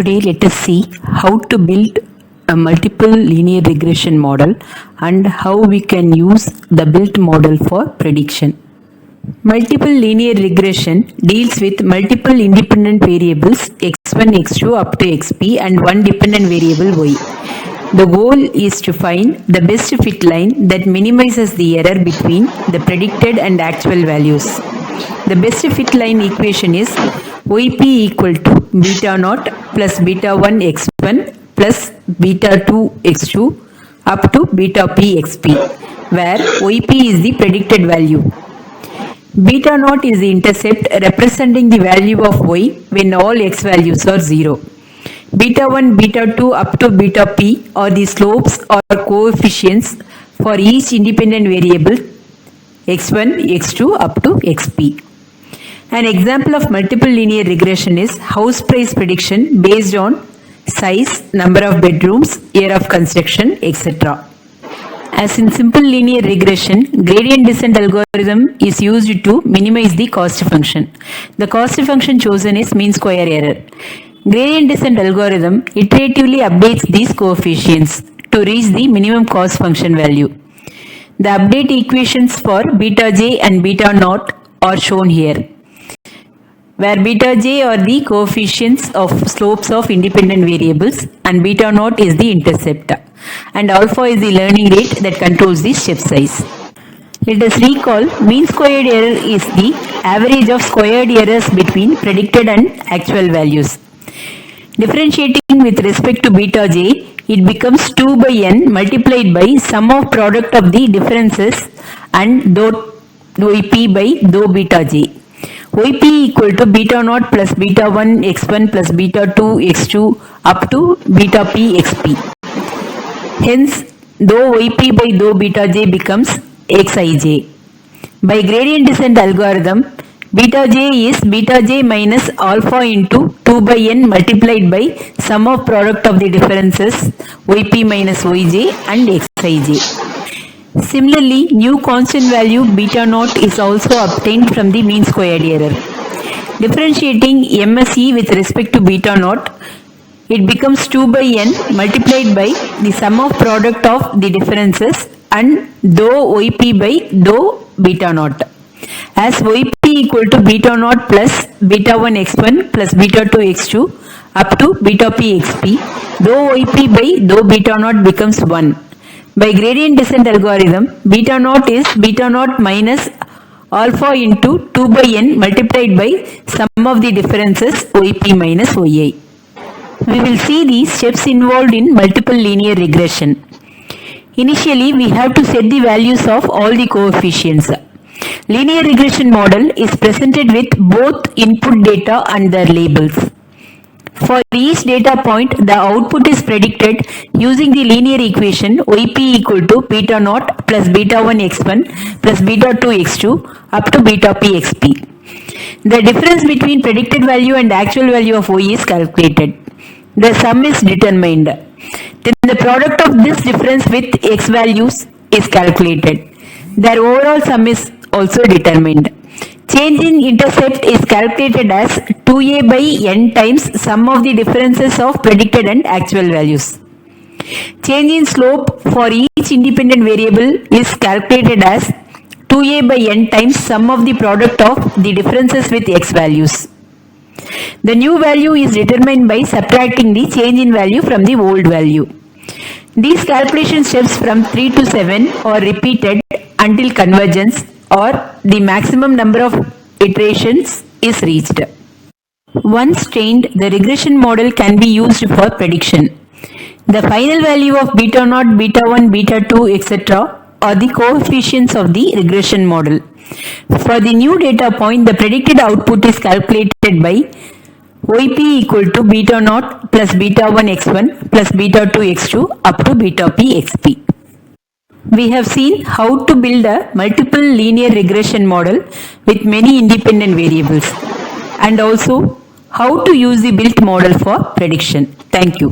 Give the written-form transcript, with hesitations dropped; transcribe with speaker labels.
Speaker 1: Today let us see how to build a multiple linear regression model and how we can use the built model for prediction. Multiple linear regression deals with multiple independent variables x1, x2 up to xp and one dependent variable y. The goal is to find the best fit line that minimizes the error between the predicted and actual values. The best fit line equation is yp equal to beta naught plus beta 1 x1 plus beta 2 x2 up to beta p xp, where yp is the predicted value. Beta naught is the intercept representing the value of y when all x values are 0. Beta 1, beta 2 up to beta p are the slopes or coefficients for each independent variable x1, x2 up to xp. An example of multiple linear regression is house price prediction based on size, number of bedrooms, year of construction, etc. As in simple linear regression, gradient descent algorithm is used to minimize the cost function. The cost function chosen is mean square error. Gradient descent algorithm iteratively updates these coefficients to reach the minimum cost function value. The update equations for beta j and beta naught are shown here, where beta j are the coefficients of slopes of independent variables and beta naught is the intercept, and alpha is the learning rate that controls the step size. Let us recall mean squared error is the average of squared errors between predicted and actual values. Differentiating with respect to beta j, it becomes 2 by n multiplied by sum of product of the differences and dot yp by dou beta j. yp equal to beta naught plus beta 1 x1 plus beta 2 x2 up to beta p xp. Hence, dou yp by dou beta j becomes xij. By gradient descent algorithm, beta j is beta j minus alpha into 2 by n multiplied by sum of product of the differences yp minus yj and xij. Similarly, new constant value beta naught is also obtained from the mean squared error. Differentiating MSE with respect to beta naught, it becomes 2 by n multiplied by the sum of product of the differences and dou yp by dou beta naught. As yp equal to beta naught plus beta 1 x1 plus beta 2 x2 up to beta p xp, dou yp by dou beta naught becomes 1. By gradient descent algorithm, beta naught is beta naught minus alpha into 2 by n multiplied by sum of the differences yp minus yi. We will see the steps involved in multiple linear regression. Initially, we have to set the values of all the coefficients. Linear regression model is presented with both input data and their labels. For each data point, the output is predicted using the linear equation yp equal to beta naught plus beta 1 x1 plus beta 2 x2 up to beta p xp. The difference between predicted value and actual value of y is calculated. The sum is determined. Then the product of this difference with x values is calculated. Their overall sum is also determined. Change in intercept is calculated as 2a by n times sum of the differences of predicted and actual values. Change in slope for each independent variable is calculated as 2a by n times sum of the product of the differences with x values. The new value is determined by subtracting the change in value from the old value. These calculation steps from 3 to 7 are repeated until convergence or the maximum number of iterations is reached. Once trained, the regression model can be used for prediction. The final value of beta naught, beta 1, beta 2, etc. are the coefficients of the regression model. For the new data point, the predicted output is calculated by yp equal to beta naught plus beta 1 x1 plus beta 2 x2 up to beta p xp. We have seen how to build a multiple linear regression model with many independent variables and also how to use the built model for prediction. Thank you.